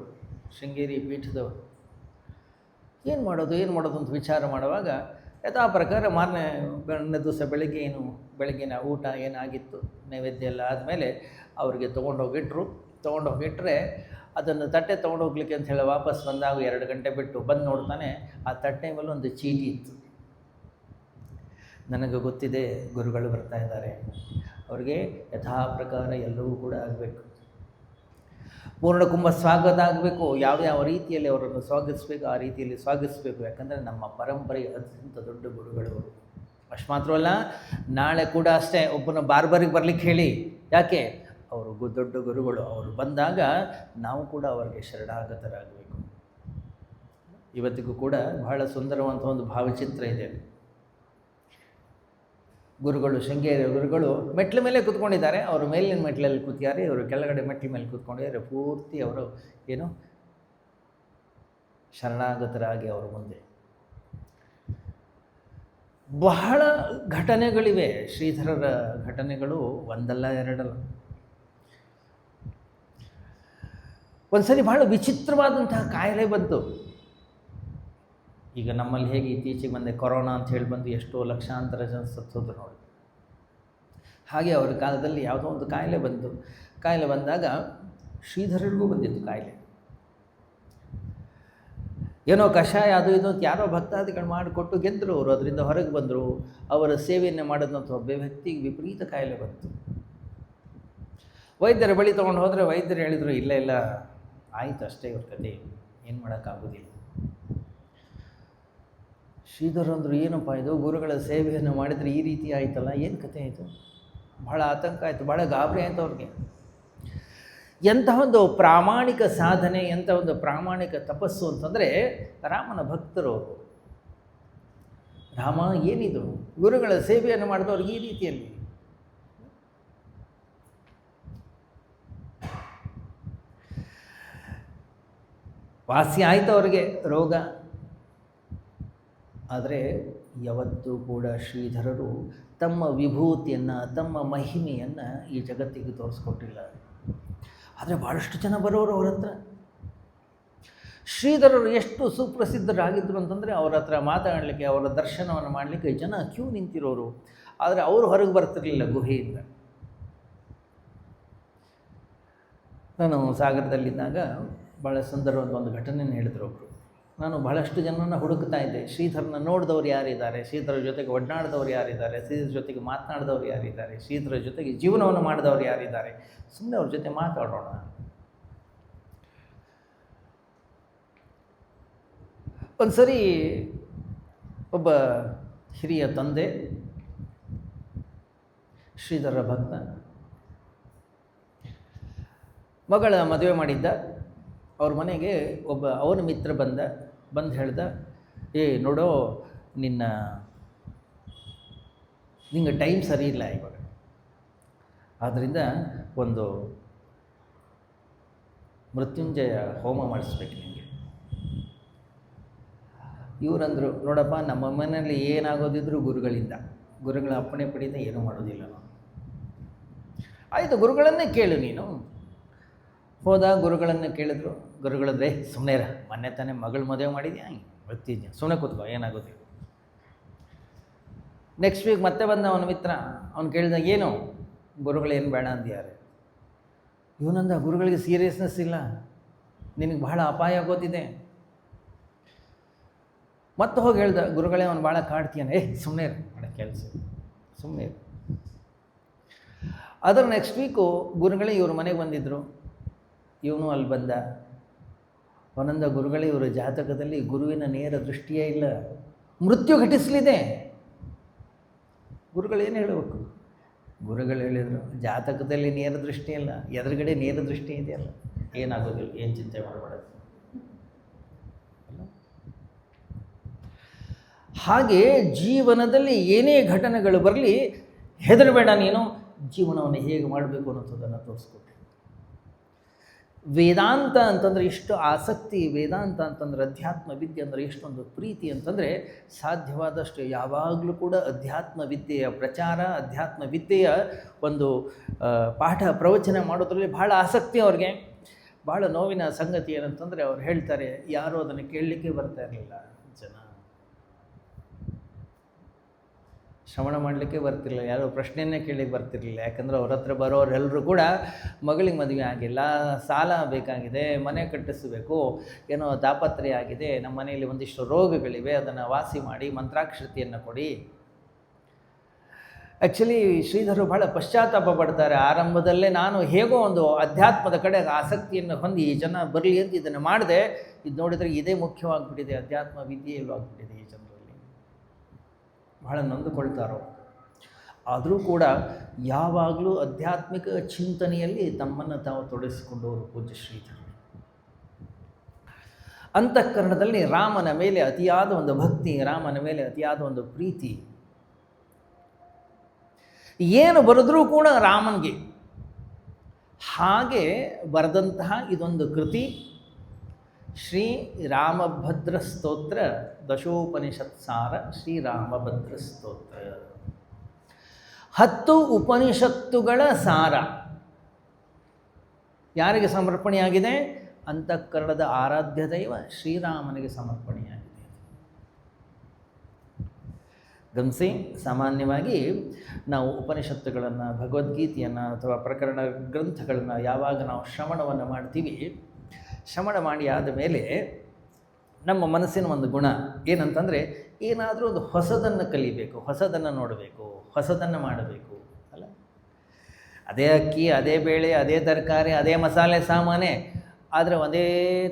ಶೃಂಗೇರಿ ಪೀಠದವರು. ಏನು ಮಾಡೋದು ಅಂತ ವಿಚಾರ ಮಾಡುವಾಗ ಯಥಾ ಪ್ರಕಾರ ಮಾರನೇ ದಿವಸ ಬೆಳಗಿನ ಊಟ ಏನಾಗಿತ್ತು, ನೈವೇದ್ಯ ಎಲ್ಲ ಆದಮೇಲೆ ಅವರಿಗೆ ತೊಗೊಂಡೋಗಿಟ್ರೆ ಅದನ್ನು ತಟ್ಟೆ ತೊಗೊಂಡೋಗ್ಲಿಕ್ಕೆ ಅಂತ ಹೇಳಿ ವಾಪಸ್ ಬಂದಾಗ 2 ಗಂಟೆ ಬಿಟ್ಟು ಬಂದು ನೋಡ್ತಾನೆ, ಆ ತಟ್ಟೆ ಮೇಲೆ ಒಂದು ಚೀಟಿ ಇತ್ತು. ನನಗೆ ಗೊತ್ತಿದೆ ಗುರುಗಳು ಬರ್ತಾ ಇದ್ದಾರೆ, ಅವ್ರಿಗೆ ಯಥಾ ಪ್ರಕಾರ ಎಲ್ಲವೂ ಕೂಡ ಆಗಬೇಕು, ಪೂರ್ಣಕುಂಭ ಸ್ವಾಗತ ಆಗಬೇಕು, ಯಾವ ರೀತಿಯಲ್ಲಿ ಅವರನ್ನು ಸ್ವಾಗತಿಸಬೇಕು ಆ ರೀತಿಯಲ್ಲಿ ಸ್ವಾಗತಿಸಬೇಕು. ಯಾಕಂದರೆ ನಮ್ಮ ಪರಂಪರೆಗೆ ಅತ್ಯಂತ ದೊಡ್ಡ ಗುರುಗಳು. ಅಷ್ಟು ಮಾತ್ರವಲ್ಲ, ನಾಳೆ ಕೂಡ ಅಷ್ಟೇ ಒಬ್ಬನ ಬಾರ್ಬರಿಗೆ ಬರಲಿಕ್ಕೆ ಹೇಳಿ. ಯಾಕೆ? ಅವರು ದೊಡ್ಡ ಗುರುಗಳು. ಅವರು ಬಂದಾಗ ನಾವು ಕೂಡ ಅವರಿಗೆ ಶರಣಾಗತರಾಗಬೇಕು. ಇವತ್ತಿಗೂ ಕೂಡ ಬಹಳ ಸುಂದರವಂಥ ಒಂದು ಭಾವಚಿತ್ರ ಇದೆ. ಶೃಂಗೇರಿ ಗುರುಗಳು ಮೆಟ್ಲ ಮೇಲೆ ಕೂತ್ಕೊಂಡಿದ್ದಾರೆ. ಅವರು ಮೇಲಿನ ಮೆಟ್ಲಲ್ಲಿ ಕೂತಿದ್ದಾರೆ, ಇವರು ಕೆಳಗಡೆ ಮೆಟ್ಲ ಮೇಲೆ ಕೂತ್ಕೊಂಡಿದ್ದಾರೆ. ಪೂರ್ತಿ ಅವರು ಶರಣಾಗತರಾಗಿ ಅವರ ಮುಂದೆ. ಬಹಳ ಘಟನೆಗಳಿವೆ, ಶ್ರೀಧರರ ಘಟನೆಗಳು ಒಂದಲ್ಲ ಎರಡಲ್ಲ. ಒಂದು ಸರಿ ಬಹಳ ವಿಚಿತ್ರವಾದಂತಹ ಕಾಯಿಲೆ ಬಂತು. ಈಗ ನಮ್ಮಲ್ಲಿ ಹೇಗೆ ಇತ್ತೀಚೆಗೆ ಬಂದೆ ಕೊರೋನಾ ಅಂತ ಹೇಳಿ ಬಂದು ಎಷ್ಟೋ ಲಕ್ಷಾಂತರ ಜನ ಸತ್ತೋದ್ರು ನೋಡಿ. ಹಾಗೆ ಅವರ ಕಾಲದಲ್ಲಿ ಯಾವುದೋ ಒಂದು ಕಾಯಿಲೆ ಬಂತು. ಕಾಯಿಲೆ ಬಂದಾಗ ಶ್ರೀಧರರಿಗೂ ಬಂದಿತ್ತು ಕಾಯಿಲೆ. ಏನೋ ಕಷಾಯ ಅದು ಇದು ಅಂತ ಯಾರೋ ಭಕ್ತಾದಿಗಳು ಮಾಡಿಕೊಟ್ಟು ಗೆದ್ದರು. ಅವರು ಅದರಿಂದ ಹೊರಗೆ ಬಂದರು. ಅವರ ಸೇವೆಯನ್ನು ಮಾಡಿದಂಥ ಒಬ್ಬ ವ್ಯಕ್ತಿಗೆ ವಿಪರೀತ ಕಾಯಿಲೆ ಬಂತು. ವೈದ್ಯರ ಬಳಿ ತೊಗೊಂಡು ಹೋದರೆ ವೈದ್ಯರು ಹೇಳಿದರು, ಇಲ್ಲ ಇಲ್ಲ ಆಯಿತು ಅಷ್ಟೇ, ಇವ್ರ ಕತೆ ಏನು ಮಾಡೋಕ್ಕಾಗೋದಿಲ್ಲ. ಶ್ರೀಧರ್ ಅಂದರು, ಏನಪ್ಪ ಇದು, ಗುರುಗಳ ಸೇವೆಯನ್ನು ಮಾಡಿದರೆ ಈ ರೀತಿ ಆಯಿತಲ್ಲ, ಏನು ಕತೆ ಆಯಿತು? ಭಾಳ ಆತಂಕ ಆಯಿತು, ಭಾಳ ಗಾಬರಿ ಆಯಿತು ಅವ್ರಿಗೆ. ಎಂಥ ಒಂದು ಪ್ರಾಮಾಣಿಕ ಸಾಧನೆ, ಎಂಥ ಒಂದು ಪ್ರಾಮಾಣಿಕ ತಪಸ್ಸು ಅಂತಂದರೆ ರಾಮನ ಭಕ್ತರು. ರಾಮ ಏನಿದು, ಗುರುಗಳ ಸೇವೆಯನ್ನು ಮಾಡಿದವ್ರಿಗೆ ಈ ರೀತಿಯಲ್ಲಿ. ವಾಸಿ ಆಯಿತು ಅವ್ರಿಗೆ ರೋಗ. ಆದರೆ ಯಾವತ್ತೂ ಕೂಡ ಶ್ರೀಧರರು ತಮ್ಮ ವಿಭೂತಿಯನ್ನು, ತಮ್ಮ ಮಹಿಮೆಯನ್ನು ಈ ಜಗತ್ತಿಗೆ ತೋರಿಸ್ಕೊಟ್ಟಿಲ್ಲ. ಆದರೆ ಭಾಳಷ್ಟು ಜನ ಬರೋರು ಅವ್ರ ಹತ್ರ. ಶ್ರೀಧರರು ಎಷ್ಟು ಸುಪ್ರಸಿದ್ಧರಾಗಿದ್ದರು ಅಂತಂದರೆ ಅವ್ರ ಹತ್ರ ಮಾತಾಡಲಿಕ್ಕೆ, ಅವರ ದರ್ಶನವನ್ನು ಮಾಡಲಿಕ್ಕೆ ಜನ ಕ್ಯೂ ನಿಂತಿರೋರು. ಆದರೆ ಅವರು ಹೊರಗೆ ಬರ್ತಿರಲಿಲ್ಲ ಗುಹೆಯಿಂದ. ನಾನು ಸಾಗರದಲ್ಲಿದ್ದಾಗ ಭಾಳ ಸುಂದರವಾದ ಒಂದು ಘಟನೆಯನ್ನು ಹೇಳಿದ್ರು ಒಬ್ಬರು. ನಾನು ಬಹಳಷ್ಟು ಜನರನ್ನು ಹುಡುಕ್ತಾ ಇದ್ದೆ. ಶ್ರೀಧರನ ನೋಡಿದವ್ರು ಯಾರಿದ್ದಾರೆ, ಶ್ರೀಧರ ಜೊತೆಗೆ ಒಡನಾಡಿದವ್ರು ಯಾರಿದ್ದಾರೆ, ಶ್ರೀಧರ ಜೊತೆಗೆ ಮಾತನಾಡಿದವ್ರು ಯಾರಿದ್ದಾರೆ, ಶ್ರೀಧರ ಜೊತೆಗೆ ಜೀವನವನ್ನು ಮಾಡಿದವ್ರು ಯಾರಿದ್ದಾರೆ, ಸುಮ್ಮನೆ ಅವ್ರ ಜೊತೆ ಮಾತಾಡೋಣ. ಒಂದು ಸರಿ ಒಬ್ಬ ಹಿರಿಯ ತಂದೆ, ಶ್ರೀಧರ ಭಕ್ತ, ಮಗಳ ಮದುವೆ ಮಾಡಿದ್ದ. ಅವ್ರ ಮನೆಗೆ ಒಬ್ಬ ಅವನ ಮಿತ್ರ ಬಂದು ಹೇಳ್ದ, ನೋಡೋ ನಿಂಗೆ ಟೈಮ್ ಸರಿ ಇಲ್ಲ ಇವಾಗ, ಆದ್ದರಿಂದ ಒಂದು ಮೃತ್ಯುಂಜಯ ಹೋಮ ಮಾಡಿಸ್ಬೇಕು ನಿಮಗೆ. ಇವರಂದರು, ನೋಡಪ್ಪ ನಮ್ಮ ಮನೆಯಲ್ಲಿ ಏನಾಗೋದಿದ್ರು ಗುರುಗಳ ಅಪ್ಪಣೆ ಪಡೆದ ಏನೂ ಮಾಡೋದಿಲ್ಲ ನಾವು. ಆಯಿತು, ಗುರುಗಳನ್ನೇ ಕೇಳು ನೀನು. ಹೋದ, ಗುರುಗಳನ್ನು ಕೇಳಿದ್ರು. ಗುರುಗಳಂದ್ರೆ, ಸುಮ್ಮನೆ ಇರ, ಮೊನ್ನೆ ತಾನೇ ಮಗಳು ಮದುವೆ ಮಾಡಿದ್ಯಾ, ಬರ್ತಿದ್ಯಾ, ಸುಮ್ಮನೆ ಕೂತ್ಕೋ, ಏನಾಗೋದಿಲ್ಲ. ನೆಕ್ಸ್ಟ್ ವೀಕ್ ಮತ್ತೆ ಬಂದ ಅವನ ಮಿತ್ರ. ಅವ್ನು ಕೇಳಿದಾಗ, ಏನು ಗುರುಗಳೇನು ಬೇಡ ಅಂದ್ಯಾರೆ? ಇವನಂದ, ಗುರುಗಳಿಗೆ ಸೀರಿಯಸ್ನೆಸ್ ಇಲ್ಲ, ನಿನಗೆ ಬಹಳ ಅಪಾಯ ಆಗೋದಿದೆ. ಮತ್ತೆ ಹೋಗಿ ಹೇಳ್ದ, ಗುರುಗಳೇ ಅವನು ಭಾಳ ಕಾಡ್ತೀಯಾನೆ, ಸುಮ್ಮನೆ ಇರ, ಮಾಡೋ ಕೆಲಸ, ಸುಮ್ಮನೆ ಇರು. ಅದರ ನೆಕ್ಸ್ಟ್ ವೀಕು ಗುರುಗಳೇ ಇವ್ರ ಮನೆಗೆ ಬಂದಿದ್ದರು. ಇವನು ಅಲ್ಲಿ ಬಂದ. ಅವನಂದ, ಗುರುಗಳೇ ಇವರ ಜಾತಕದಲ್ಲಿ ಗುರುವಿನ ನೇರ ದೃಷ್ಟಿಯೇ ಇಲ್ಲ, ಮೃತ್ಯು ಘಟಿಸಲಿದೆ. ಗುರುಗಳೇನು ಹೇಳಬೇಕು? ಗುರುಗಳು ಹೇಳಿದರು, ಜಾತಕದಲ್ಲಿ ನೇರ ದೃಷ್ಟಿ ಇಲ್ಲ, ಎದುರುಗಡೆ ನೇರ ದೃಷ್ಟಿ ಇದೆಯಲ್ಲ, ಏನಾಗೋದಿಲ್ಲ, ಏನು ಚಿಂತೆ ಮಾಡಬಾರ್ದು. ಹಾಗೆ ಜೀವನದಲ್ಲಿ ಏನೇ ಘಟನೆಗಳು ಬರಲಿ, ಹೆದರಬೇಡ ನೀನು, ಜೀವನವನ್ನು ಹೇಗೆ ಮಾಡಬೇಕು ಅನ್ನೋದನ್ನು ತೋರಿಸ್ಕೊಟ್ಟೆ. ವೇದಾಂತ ಅಂತಂದರೆ ಎಷ್ಟು ಆಸಕ್ತಿ, ವೇದಾಂತ ಅಂತಂದರೆ ಅಧ್ಯಾತ್ಮ ವಿದ್ಯೆ ಅಂದರೆ ಎಷ್ಟೊಂದು ಪ್ರೀತಿ ಅಂತಂದರೆ, ಸಾಧ್ಯವಾದಷ್ಟು ಯಾವಾಗಲೂ ಕೂಡ ಅಧ್ಯಾತ್ಮ ವಿದ್ಯೆಯ ಪ್ರಚಾರ, ಅಧ್ಯಾತ್ಮ ವಿದ್ಯೆಯ ಒಂದು ಪಾಠ ಪ್ರವಚನ ಮಾಡೋದ್ರಲ್ಲಿ ಭಾಳ ಆಸಕ್ತಿ ಅವ್ರಿಗೆ. ಭಾಳ ನೋವಿನ ಸಂಗತಿ ಏನಂತಂದರೆ, ಅವ್ರು ಹೇಳ್ತಾರೆ, ಯಾರೂ ಅದನ್ನು ಕೇಳಲಿಕ್ಕೆ ಬರ್ತಾ ಇರಲಿಲ್ಲ ಜನ, ಶ್ರವಣ ಮಾಡಲಿಕ್ಕೆ ಬರ್ತಿರಲಿಲ್ಲ, ಯಾರೋ ಪ್ರಶ್ನೆಯನ್ನೇ ಕೇಳಲಿಕ್ಕೆ ಬರ್ತಿರಲಿಲ್ಲ. ಯಾಕಂದರೆ ಅವ್ರ ಹತ್ರ ಬರೋರೆಲ್ಲರೂ ಕೂಡ ಮಗಳಿಗೆ ಮದುವೆ ಆಗಿಲ್ಲ, ಸಾಲ ಬೇಕಾಗಿದೆ, ಮನೆ ಕಟ್ಟಿಸಬೇಕು, ಏನೋ ತಾಪತ್ರೆ ಆಗಿದೆ, ನಮ್ಮ ಮನೆಯಲ್ಲಿ ಒಂದಿಷ್ಟು ರೋಗಗಳಿವೆ, ಅದನ್ನು ವಾಸಿ ಮಾಡಿ, ಮಂತ್ರಾಕ್ಷತೆಯನ್ನು ಕೊಡಿ. ಆ್ಯಕ್ಚುಲಿ ಶ್ರೀಧರು ಭಾಳ ಪಶ್ಚಾತ್ತಾಪ ಪಡ್ತಾರೆ. ಆರಂಭದಲ್ಲೇ ನಾನು ಹೇಗೋ ಒಂದು ಅಧ್ಯಾತ್ಮದ ಕಡೆ ಆಸಕ್ತಿಯನ್ನು ಹೊಂದಿ ಈ ಜನ ಬರಲಿ ಅಂತ ಇದನ್ನು ಮಾಡಿದೆ. ಇದು ನೋಡಿದರೆ ಇದೇ ಮುಖ್ಯವಾಗಿಬಿಟ್ಟಿದೆ, ಅಧ್ಯಾತ್ಮ ವಿದ್ಯೆಯಲ್ಲೂ ಆಗಿಬಿಟ್ಟಿದೆ ಈ ಜನರಲ್ಲಿ. ಬಹಳ ನೊಂದುಕೊಳ್ತಾರೋ. ಆದರೂ ಕೂಡ ಯಾವಾಗಲೂ ಆಧ್ಯಾತ್ಮಿಕ ಚಿಂತನೆಯಲ್ಲಿ ತಮ್ಮನ್ನು ತಾವು ತೊಡಗಿಸಿಕೊಂಡವರು ಪೂಜ್ಯ ಶ್ರೀಧರು. ಅಂತಃಕರಣದಲ್ಲಿ ರಾಮನ ಮೇಲೆ ಅತಿಯಾದ ಒಂದು ಭಕ್ತಿ, ರಾಮನ ಮೇಲೆ ಅತಿಯಾದ ಒಂದು ಪ್ರೀತಿ. ಏನು ಬರೆದ್ರೂ ಕೂಡ ರಾಮನಿಗೆ. ಹಾಗೆ ಬರೆದಂತಹ ಇದೊಂದು ಕೃತಿ ಶ್ರೀ ರಾಮಭದ್ರ ಸ್ತೋತ್ರ, ದಶೋಪನಿಷತ್ಸಾರ ಶ್ರೀರಾಮಭದ್ರ ಸ್ತೋತ್ರ. 10 ಉಪನಿಷತ್ತುಗಳ ಸಾರ ಯಾರಿಗೆ ಸಮರ್ಪಣೆಯಾಗಿದೆ? ಅಂತಃಕರಣದ ಆರಾಧ್ಯ ದೈವ ಶ್ರೀರಾಮನಿಗೆ ಸಮರ್ಪಣೆಯಾಗಿದೆ. ಗಮನಿಸಿ, ಸಾಮಾನ್ಯವಾಗಿ ನಾವು ಉಪನಿಷತ್ತುಗಳನ್ನು, ಭಗವದ್ಗೀತೆಯನ್ನು ಅಥವಾ ಪ್ರಕರಣ ಗ್ರಂಥಗಳನ್ನು ಯಾವಾಗ ನಾವು ಶ್ರವಣವನ್ನು ಮಾಡ್ತೀವಿ, ಶ್ರವಣ ಮಾಡಿ ಆದ ಮೇಲೆ ನಮ್ಮ ಮನಸ್ಸಿನ ಒಂದು ಗುಣ ಏನಂತಂದರೆ, ಏನಾದರೂ ಒಂದು ಹೊಸದನ್ನು ಕಲಿಬೇಕು, ಹೊಸದನ್ನು ನೋಡಬೇಕು, ಹೊಸದನ್ನು ಮಾಡಬೇಕು ಅಲ್ಲ. ಅದೇ ಅಕ್ಕಿ, ಅದೇ ಬೇಳೆ, ಅದೇ ತರಕಾರಿ, ಅದೇ ಮಸಾಲೆ ಸಾಮಾನೇ, ಆದರೆ ಒಂದೇ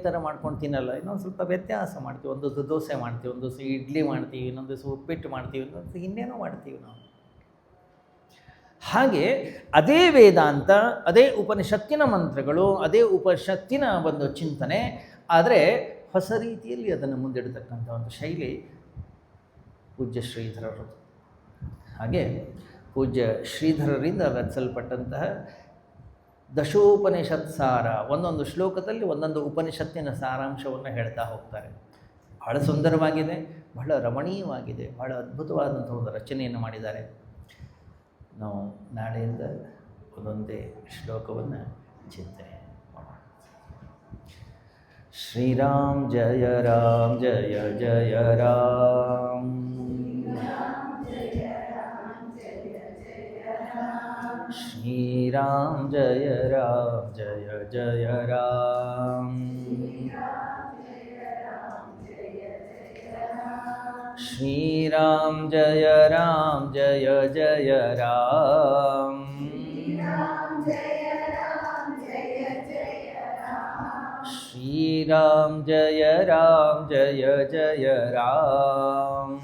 ಥರ ಮಾಡ್ಕೊಂಡು ತಿನ್ನಲ್ಲ. ಇನ್ನೊಂದು ಸ್ವಲ್ಪ ವ್ಯತ್ಯಾಸ ಮಾಡ್ತೀವಿ. ಒಂದು ದಿವಸ ದೋಸೆ ಮಾಡ್ತೀವಿ, ಒಂದು ದಿವಸ ಇಡ್ಲಿ ಮಾಡ್ತೀವಿ, ಇನ್ನೊಂದು ದಿವಸ ಉಪ್ಪಿಟ್ಟು ಮಾಡ್ತೀವಿ, ಇನ್ನೊಂದು ದಿವಸ ಇನ್ನೇನೋ ಮಾಡ್ತೀವಿ ನಾವು. ಹಾಗೆ ಅದೇ ವೇದಾಂತ, ಅದೇ ಉಪನಿಷತ್ತಿನ ಮಂತ್ರಗಳು, ಅದೇ ಉಪನಿಷತ್ತಿನ ಒಂದು ಚಿಂತನೆ, ಆದರೆ ಹೊಸ ರೀತಿಯಲ್ಲಿ ಅದನ್ನು ಮುಂದಿಡತಕ್ಕಂಥ ಒಂದು ಶೈಲಿ ಪೂಜ್ಯ ಶ್ರೀಧರರು. ಹಾಗೆ ಪೂಜ್ಯ ಶ್ರೀಧರರಿಂದ ರಚಿಸಲ್ಪಟ್ಟಂತಹ ದಶೋಪನಿಷತ್ ಸಾರ, ಒಂದೊಂದು ಶ್ಲೋಕದಲ್ಲಿ ಒಂದೊಂದು ಉಪನಿಷತ್ತಿನ ಸಾರಾಂಶವನ್ನು ಹೇಳ್ತಾ ಹೋಗ್ತಾರೆ. ಬಹಳ ಸುಂದರವಾಗಿದೆ, ಬಹಳ ರಮಣೀಯವಾಗಿದೆ, ಬಹಳ ಅದ್ಭುತವಾದಂಥ ಒಂದು ರಚನೆಯನ್ನು ಮಾಡಿದ್ದಾರೆ. ನಾವು ನಾಳೆಯಿಂದ ಒಂದೊಂದೇ ಶ್ಲೋಕವನ್ನು ಚಿಂತನೆ ಮಾಡೋಣ. ಶ್ರೀರಾಮ್ ಜಯ ರಾಮ್ ಜಯ ಜಯ ರಾಮ್, ಶ್ರೀರಾಮ್ ಜಯ ರಾಮ್ ಜಯ ಜಯ ರಾಮ್, ಶ್ರೀರಾಮ್ ಜಯ ರಾಮ್ ಜಯ ಜಯ ರಾಮ್, ಶ್ರೀರಾಮ್ ಜಯ ರಾಮ್ ಜಯ ಜಯ ರಾಮ್,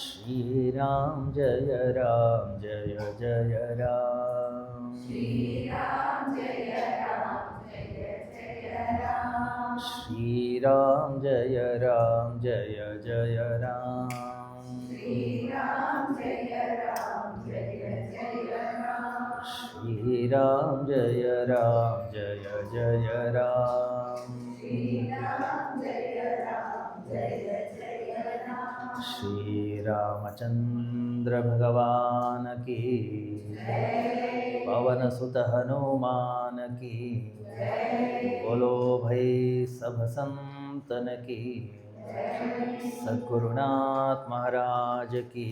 ಶ್ರೀರಾಮ್ ಜಯ ರಾಮ್ ಜಯ ಜಯ ರಾಮ್, ಶ್ರೀರಾಮ್ ಜಯ ರಾಮ್ ಜಯ ಜಯ ರಾಮ್, ಶ್ರೀರಾಮ್ ಜಯ ರಾಮ್ ಜಯ ಜಯ ರಾಮ್, ಶ್ರೀರಾಮಚಂದ್ರ ಭಗವಾನ್ ಕಿ, ಪವನ ಸುತ ಹನುಮಾನ್ ಕಿ, बोलो भाई सब संतन की, सद्गुरुनाथ महाराज की।